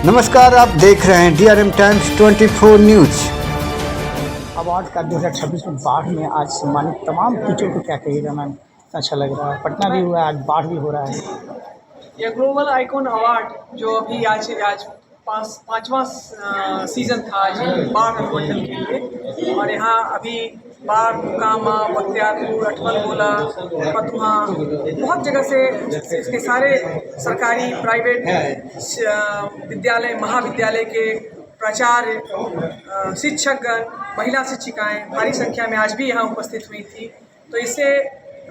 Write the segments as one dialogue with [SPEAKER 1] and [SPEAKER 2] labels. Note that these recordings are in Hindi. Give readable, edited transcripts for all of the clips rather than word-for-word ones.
[SPEAKER 1] नमस्कार, आप देख रहे हैं DRM टाइम्स 24 न्यूज।
[SPEAKER 2] अवार्ड का 2026 में बाढ़ में आज सम्मानित तमाम टीचर को क्या कहिएगा मैम? अच्छा लग रहा है, पटना भी हुआ है, आज बाढ़ भी हो रहा है।
[SPEAKER 3] ये ग्लोबल आइकॉन अवार्ड जो अभी आज पाँचवा सीज़न था आज बाढ़ अनुमंडल के लिए, और यहाँ अभी बाढ़, मोकामा, बख्तियारपुर, अठमलगोला, फतुहा, बहुत जगह से इसके सारे सरकारी प्राइवेट विद्यालय, महाविद्यालय के प्राचार्य, शिक्षकगण, महिला शिक्षिकाएं भारी संख्या में आज भी यहाँ उपस्थित हुई थी। तो इससे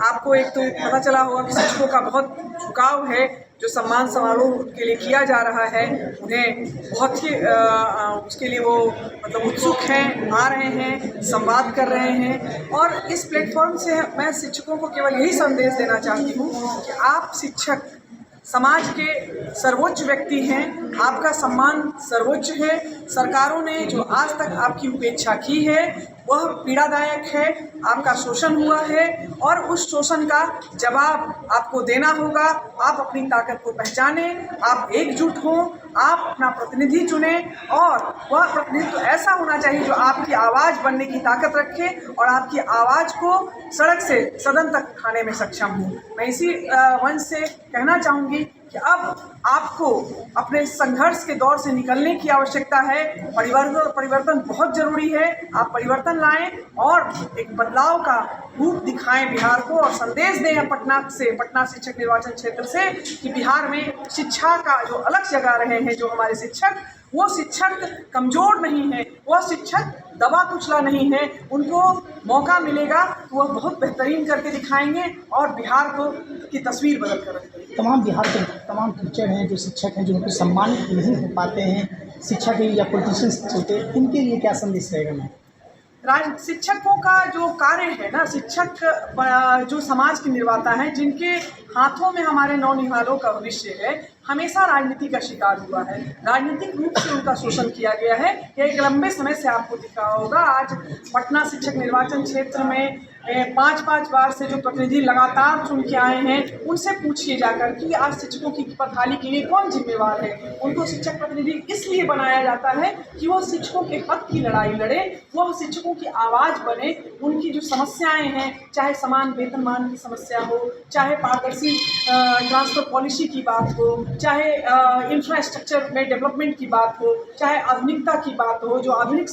[SPEAKER 3] आपको एक तो पता चला होगा कि शिक्षकों का बहुत झुकाव है, जो सम्मान समारोह के लिए किया जा रहा है उन्हें बहुत ही उसके लिए वो मतलब उत्सुक हैं, आ रहे हैं, संवाद कर रहे हैं। और इस प्लेटफॉर्म से मैं शिक्षकों को केवल यही संदेश देना चाहती हूँ कि आप शिक्षक समाज के सर्वोच्च व्यक्ति हैं, आपका सम्मान सर्वोच्च है। सरकारों ने जो आज तक आपकी उपेक्षा की है वह पीड़ादायक है, आपका शोषण हुआ है और उस शोषण का जवाब आपको देना होगा। आप अपनी ताकत को पहचानें, आप एकजुट हों, आप अपना प्रतिनिधि चुनें और वह प्रतिनिधित्व ऐसा होना चाहिए जो आपकी आवाज़ बनने की ताकत रखे और आपकी आवाज़ को सड़क से सदन तक उठाने में सक्षम हो। मैं इसी मंच से कहना चाहूँगी कि अब आपको अपने संघर्ष के दौर से निकलने की आवश्यकता है। परिवर्तन बहुत ज़रूरी है। आप परिवर्तन लाएं और एक बदलाव का रूप दिखाएं बिहार को और संदेश दें पटना शिक्षक निर्वाचन क्षेत्र से कि बिहार में शिक्षा का जो अलग जगह रहे हैं जो हमारे शिक्षक, वो शिक्षक कमज़ोर नहीं है, वह शिक्षक दबा कुचला नहीं है। उनको मौका मिलेगा तो वह बहुत बेहतरीन करके दिखाएंगे और बिहार को की तस्वीर बदल कर रखेंगे।
[SPEAKER 2] तमाम बिहार के तमाम टीचर हैं, जो शिक्षक हैं, जो उनको सम्मानित नहीं हो पाते हैं, शिक्षा के या पॉलिटिशियंस होते हैं, उनके लिए क्या संदेश रहेगा मैम?
[SPEAKER 3] शिक्षकों का जो कार्य है ना, शिक्षक जो समाज के निर्माता हैं, जिनके हाथों में हमारे नौनिहालों का भविष्य है, हमेशा राजनीति का शिकार हुआ है। राजनीतिक रूप से उनका शोषण किया गया है। यह एक लंबे समय से आपको दिखा होगा। आज पटना शिक्षक निर्वाचन क्षेत्र में 5-5 बार से जो प्रतिनिधि लगातार चुन के आए हैं, उनसे पूछिए जाकर कि आज शिक्षकों की बहाली के लिए कौन जिम्मेवार है। उनको शिक्षक प्रतिनिधि इसलिए बनाया जाता है कि वो शिक्षकों के हक की लड़ाई लड़े, वो शिक्षकों की आवाज़ बने। उनकी जो समस्याएं हैं, चाहे समान वेतनमान की समस्या हो, चाहे पारदर्शी ट्रांसफर पॉलिसी की बात हो, चाहे इंफ्रास्ट्रक्चर में डेवलपमेंट की बात हो, चाहे आधुनिकता की बात हो, जो आधुनिक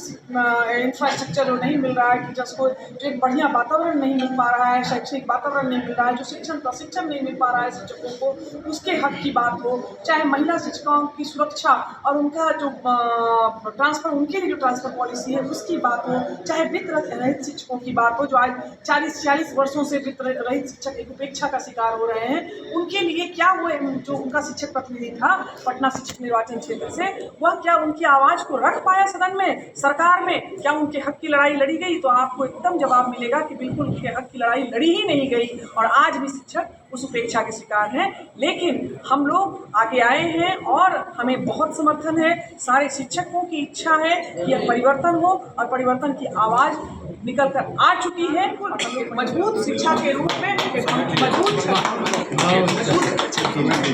[SPEAKER 3] इंफ्रास्ट्रक्चर नहीं मिल रहा है, टीचर्स को जो एक बढ़िया वातावरण नहीं मिल पा रहा है, शैक्षणिक वातावरण नहीं मिल रहा है, जो प्रशिक्षण नहीं मिल पा रहा है शिक्षकों को, उसके हक की बात हो, चाहे महिला शिक्षिकाओं की सुरक्षा और उनका जो ट्रांसफ़र, उनके लिए जो ट्रांसफ़र पॉलिसी है उसकी बात हो, चाहे वित्त रहित शिक्षकों की बात हो, जो आज 40 वर्षों से वित्त रहित शिक्षक एक उपेक्षा का शिकार हो रहे हैं, उनके लिए क्या हुए? जो उनका शिक्षक प्रतिनिधि था पटना शिक्षक निर्वाचन क्षेत्र से, वह क्या उनकी आवाज़ को रख पाया सदन में, सरकार में? क्या उनके हक की लड़ाई लड़ी गई? तो आपको एकदम जवाब मिलेगा कि बिल्कुल उनके हक की लड़ाई लड़ी ही नहीं गई और आज भी शिक्षक उस उपेक्षा के शिकार हैं। लेकिन हम लोग आगे आए हैं और हमें बहुत समर्थन है। सारे शिक्षकों की इच्छा है कि यह परिवर्तन हो और परिवर्तन की आवाज़ निकल कर आ चुकी है और हम लोग मजबूत शिक्षा के रूप में एक मजबूत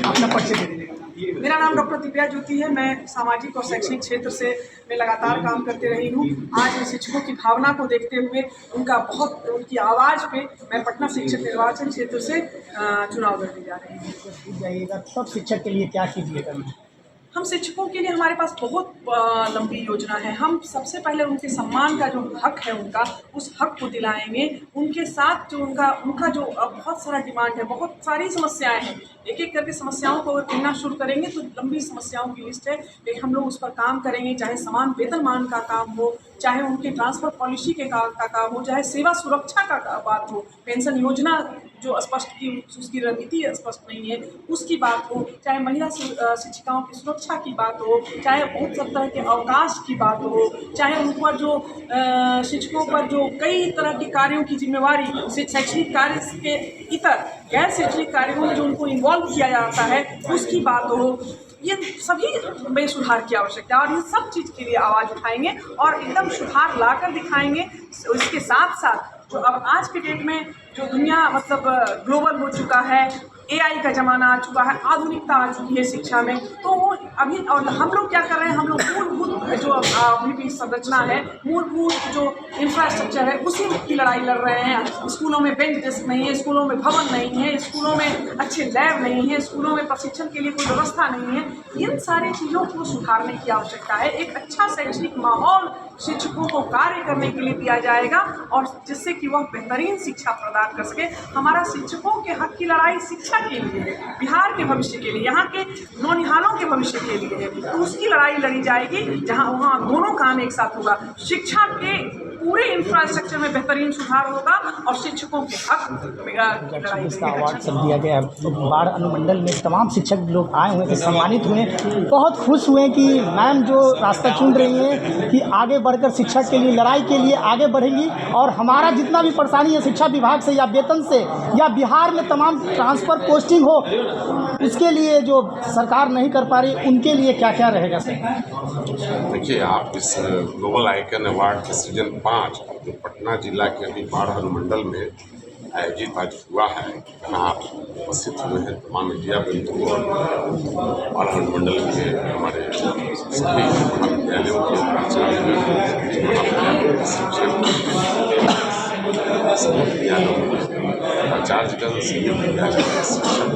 [SPEAKER 2] अपना परिचय दे दीजिएगा।
[SPEAKER 3] मेरा नाम डॉक्टर दिव्या ज्योति है। मैं सामाजिक और शैक्षणिक क्षेत्र से मैं लगातार काम करते रही हूँ। आज शिक्षकों की भावना को देखते हुए उनकी आवाज़ पे मैं पटना शिक्षक निर्वाचन क्षेत्र से चुनाव लड़ने जा रही हूँ।
[SPEAKER 2] जाइएगा तब शिक्षक के लिए क्या कीजिएगा मैम?
[SPEAKER 3] हम शिक्षकों के लिए हमारे पास बहुत लंबी योजना है। हम सबसे पहले उनके सम्मान का जो हक है उनका, उस हक को दिलाएंगे। उनके साथ जो उनका जो बहुत सारा डिमांड है, बहुत सारी समस्याएं हैं, एक एक करके समस्याओं को अगर गिनना शुरू करेंगे तो लंबी समस्याओं की लिस्ट है, लेकिन हम लोग उस पर काम करेंगे। चाहे समान वेतनमान का काम हो, चाहे उनके ट्रांसफ़र पॉलिसी के काम हो, चाहे सेवा सुरक्षा का बात हो, पेंशन योजना जो स्पष्ट की उसकी रणनीति स्पष्ट नहीं है उसकी बात हो, चाहे महिला शिक्षिकाओं की सुरक्षा की बात हो, चाहे बहुत सब तरह के अवकाश की बात हो, चाहे उन पर जो शिक्षकों पर जो कई तरह के कार्यों की जिम्मेवारी शैक्षणिक कार्य के इतर गैर शैक्षणिक कार्यों में जो उनको इन्वॉल्व किया जाता है उसकी बात हो, ये सभी में सुधार की आवश्यकता है और इन सब चीज़ के लिए आवाज़ उठाएंगे और एकदम सुधार ला कर दिखाएंगे। इसके साथ साथ जो अब आज के डेट में जो दुनिया मतलब ग्लोबल हो चुका है, AI का ज़माना आ चुका है, आधुनिकता आ चुकी है शिक्षा में। तो वो अभी और हम लोग क्या कर रहे हैं, हम लोग मूलभूत जो अभी भी संरचना है, मूलभूत जो इंफ्रास्ट्रक्चर है, उसी की लड़ाई लड़ रहे हैं। स्कूलों में बेंच डेस्क नहीं है, स्कूलों में भवन नहीं है, स्कूलों में अच्छे लैब नहीं है, स्कूलों में प्रशिक्षण के लिए कोई व्यवस्था नहीं है। इन सारी चीज़ों को सुधारने की आवश्यकता है। एक अच्छा शैक्षणिक माहौल शिक्षकों को कार्य करने के लिए दिया जाएगा और जिससे कि वह बेहतरीन शिक्षा प्रदान कर सके। हमारा शिक्षकों के हक की लड़ाई शिक्षा के लिए है, बिहार के भविष्य के लिए, यहाँ के नौनिहालों के भविष्य के लिए है। तो उसकी लड़ाई लड़ी जाएगी जहाँ वहाँ दोनों काम एक साथ होगा। शिक्षा के पूरे इंफ्रास्ट्रक्चर में बेहतरीन सुधार होगा और शिक्षकों के हक
[SPEAKER 2] इसका अवार्ड सब दिया गया। तो बाढ़ अनुमंडल में तमाम शिक्षक लोग आए हुए थे, सम्मानित हुए, बहुत खुश हुए कि मैम जो रास्ता चुन रही हैं कि आगे बढ़कर शिक्षा के लिए लड़ाई के लिए आगे बढ़ेंगी और हमारा जितना भी परेशानी है शिक्षा विभाग से या वेतन से या बिहार में तमाम ट्रांसफ़र पोस्टिंग हो उसके लिए जो सरकार नहीं कर पा रही, उनके लिए क्या क्या रहेगा सर?
[SPEAKER 4] देखिए, आप इस ग्लोबल आइकन अवार्ड के सीजन 5 जो पटना जिला के अभी बाढ़ अनुमंडल में आयोजित आज हुआ है, जहाँ आप उपस्थित हुए हैं तमाम मीडिया बंधु और बाढ़ अनुमंडल के हमारे सभी महाविद्यालयों के प्राचार्य, सभी विद्यालयों के आचार्यगण, सभी विद्यालयों के शिक्षक,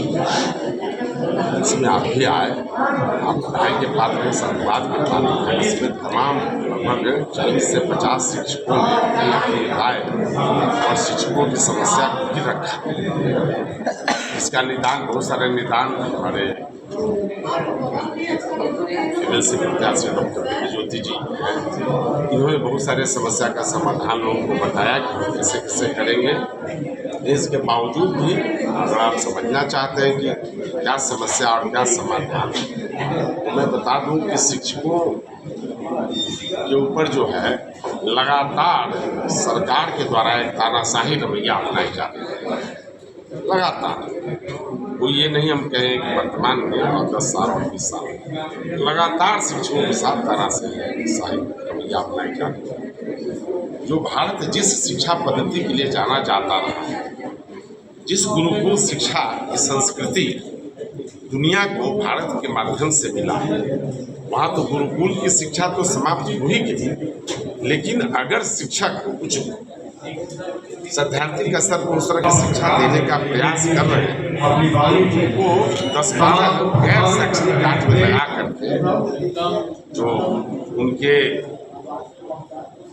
[SPEAKER 4] इसमें आप भी आए, आप बधाई के पात्र हैं, साधुवाद के पात्र हैं। इसमें तमाम लगभग 40 से 50 शिक्षकों ने अपनी राय और शिक्षकों की समस्या को भी रखा। इसका निदान, बहुत सारे निदान हमारे एमएलसी प्रत्याशी डॉक्टर ज्योति जी हैं, इन्होंने बहुत सारे समस्या का समाधान लोगों को बताया कि हम कैसे कैसे करेंगे। इसके बावजूद भी अगर आप समझना चाहते हैं कि क्या समस्या और क्या समाधान, तो मैं बता दूं कि शिक्षकों के ऊपर जो है लगातार सरकार के द्वारा एक तानाशाही रवैया अपनाई जा रही है। लगातार कोई ये नहीं हम कहें कि वर्तमान में और 10 साल और 20 साल लगातार शिक्षकों के साथ तानाशाही रवैया अपनाई जा रही है। जो भारत जिस शिक्षा पद्धति के लिए जाना जाता रहा, जिस गुरुकुल शिक्षा की संस्कृति दुनिया को भारत के माध्यम से मिला, वहाँ तो गुरुकुल की शिक्षा तो समाप्त हो ही गई। लेकिन अगर शिक्षक कुछ सैद्धांतिक स्तर पर उस तरह की शिक्षा देने का प्रयास कर रहे हैं, वो 10-12 गैर शैक्षणिक कार्य में लगा करके जो उनके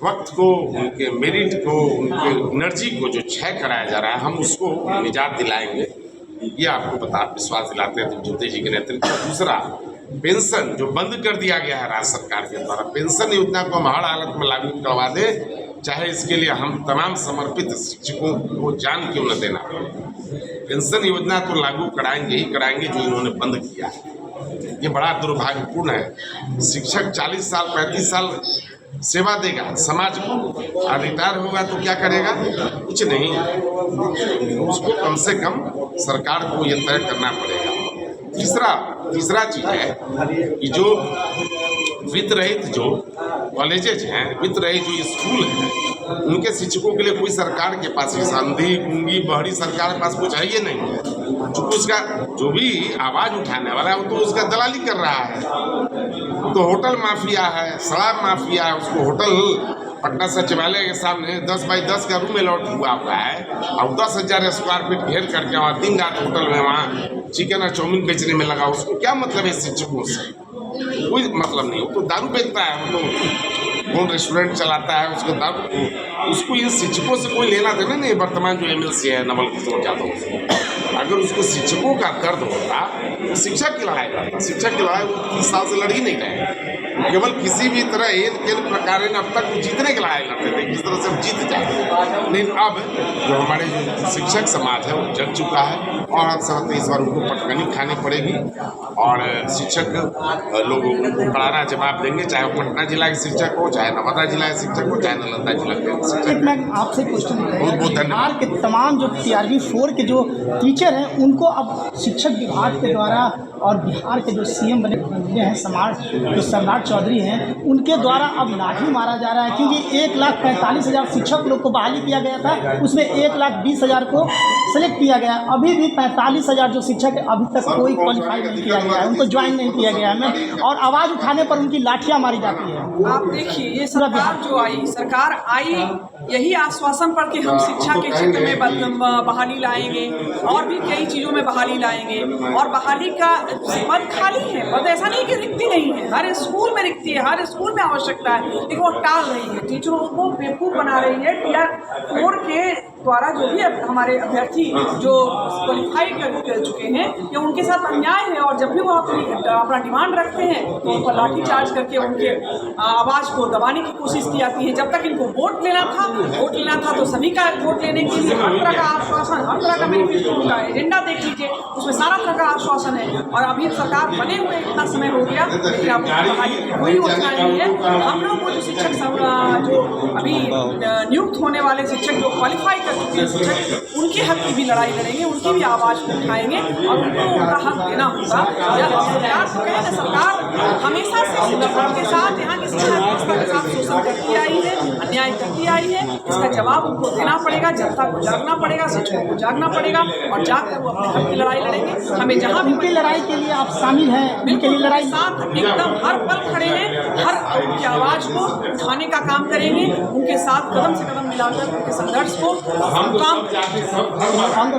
[SPEAKER 4] वक्त को, उनके मेरिट को, उनके एनर्जी को जो क्षय कराया जा रहा है, हम उसको निजात दिलाएंगे, ये आपको विश्वास दिलाते हैं ज्योति जी के नेतृत्व। दूसरा, पेंशन जो बंद कर दिया गया है राज्य सरकार के द्वारा, पेंशन योजना को हम हर हालत में लागू करवा दें, चाहे इसके लिए हम तमाम समर्पित शिक्षकों को जान क्यों न देना। पेंशन योजना तो लागू कराएंगे ही कराएंगे जो इन्होंने बंद किया है। ये बड़ा दुर्भाग्यपूर्ण है। शिक्षक 40 साल 35 साल सेवा देगा समाज को और रिटायर होगा तो क्या करेगा? कुछ नहीं। उसको कम से कम सरकार को ये तय करना पड़ेगा। तीसरा चीज है कि जो वित्त रहित जो कॉलेजेज हैं, वित्त रहित जो स्कूल हैं, उनके शिक्षकों के लिए कोई सरकार के पास संधि कुंगी बहरी सरकार के पास कुछ है ये नहीं है। चूँकि उसका जो भी आवाज़ उठाने वाला है वो तो उसका दलाली कर रहा है, तो होटल माफिया है, शराब माफिया है। उसको होटल पटना सचिवालय के सामने 10 बाई 10 का रूम अलॉट हुआ है और 10,000 स्क्वायर फीट घेर करके वहाँ दिन रात होटल में वहाँ चिकन और चाउमीन बेचने में लगा। उसको क्या मतलब है शिक्षकों से? कोई मतलब नहीं। वो तो दारू बेचता है, वो तो कौन रेस्टोरेंट चलाता है, उसको दारू, उसको इन शिक्षकों से कोई लेना देना नहीं। वर्तमान जो एमएलसी है नवल किशोर यादव, अगर उसको शिक्षकों का दर्द होता तो शिक्षक की लड़ाई करता। शिक्षक की लड़ाई वो 30 साल से लड़ ही नहीं रहे, केवल किसी भी तरह एक प्रकार अब तक जीतने की लड़ाई लड़ते थे, किस तरह से जीत जाते। लेकिन अब जो हमारे जो शिक्षक समाज है वो जग चुका है और अब समझते इस बार उनको पटकनी खानी पड़ेगी और शिक्षक लोगों को करारा जवाब देंगे, चाहे वो पटना जिला के शिक्षक हो, चाहे नवादा जिला के शिक्षक हो, चाहे नालंदा जिला के शिक्षक।
[SPEAKER 2] मैं आपसे क्वेश्चन बिहार के तमाम जो TRV 4 के जो टीचर हैं उनको अब शिक्षक विभाग के द्वारा और बिहार के जो CM बने हैं जो सम्राट चौधरी हैं, उनके द्वारा अब लाठी मारा जा रहा है, क्योंकि 1,45,000 शिक्षक लोग को बहाली किया गया था, उसमें 1,20,000 को सेलेक्ट किया गया। अभी भी 45,000 जो शिक्षक है अभी तक कोई क्वालिफाई नहीं किया गया है, उनको ज्वाइन नहीं किया गया है, और आवाज़ उठाने पर उनकी लाठियाँ मारी जाती है।
[SPEAKER 3] आप देखिए, ये सरकार आई यही आश्वासन पर कि हम शिक्षा के क्षेत्र में बहाली लाएंगे और भी कई चीज़ों में बहाली लाएंगे, और बहाली का पद खाली है, पद ऐसा नहीं कि रिक्ति नहीं है, हर स्कूल में रिक्ति है, हर स्कूल में आवश्यकता है, लेकिन वो टाल रही है, टीचरों को बेवकूफ़ बना रही है। टीआर 4 के द्वारा जो भी हमारे अभ्यर्थी जो क्वालिफाई कर चुके हैं, ये उनके साथ अन्याय है, और जब भी वो अपना डिमांड रखते हैं तो उनको लाठी चार्ज करके उनके आवाज़ को दबाने की कोशिश की जाती है। जब तक इनको वोट लेना था तो सभी का वोट लेने के लिए हर तरह का आश्वासन, हर तरह का मैनिफेस्टो का एजेंडा देख लीजिए, उसमें सारा तरह का आश्वासन है, और अभी सरकार बने हुए इतना समय हो गया, लेकिन अब कोई योजना नहीं है। हम लोग को जो शिक्षक जो अभी नियुक्त होने वाले शिक्षक जो क्वालिफाई कर चुके हैं शिक्षक, उनके हक की भी लड़ाई लड़ेंगे, उनकी भी आवाज़ को उठाएंगे, और उनको उनका हक देना होगा। सरकार तो कहे ना, सरकार हमेशा से नफरत के साथ यहाँ की शिक्षा व्यवस्था के साथ शोषण करती आई है, अन्याय करती आई है, इसका जवाब उनको देना पड़ेगा, जनता को जागना पड़ेगा, शिक्षकों को जागना पड़ेगा, और जाकर वो अपने हक की लड़ाई लड़ेंगे। हमें जहाँ भी
[SPEAKER 2] उनकी लड़ाई के लिए आप शामिल हैं,
[SPEAKER 3] बिल्कुल लड़ाई साथ एकदम हर पल खड़े हैं, हर उनकी आवाज़ को उठाने का काम करेंगे, उनके साथ कदम से कदम मिलाकर उनके संघर्ष को काम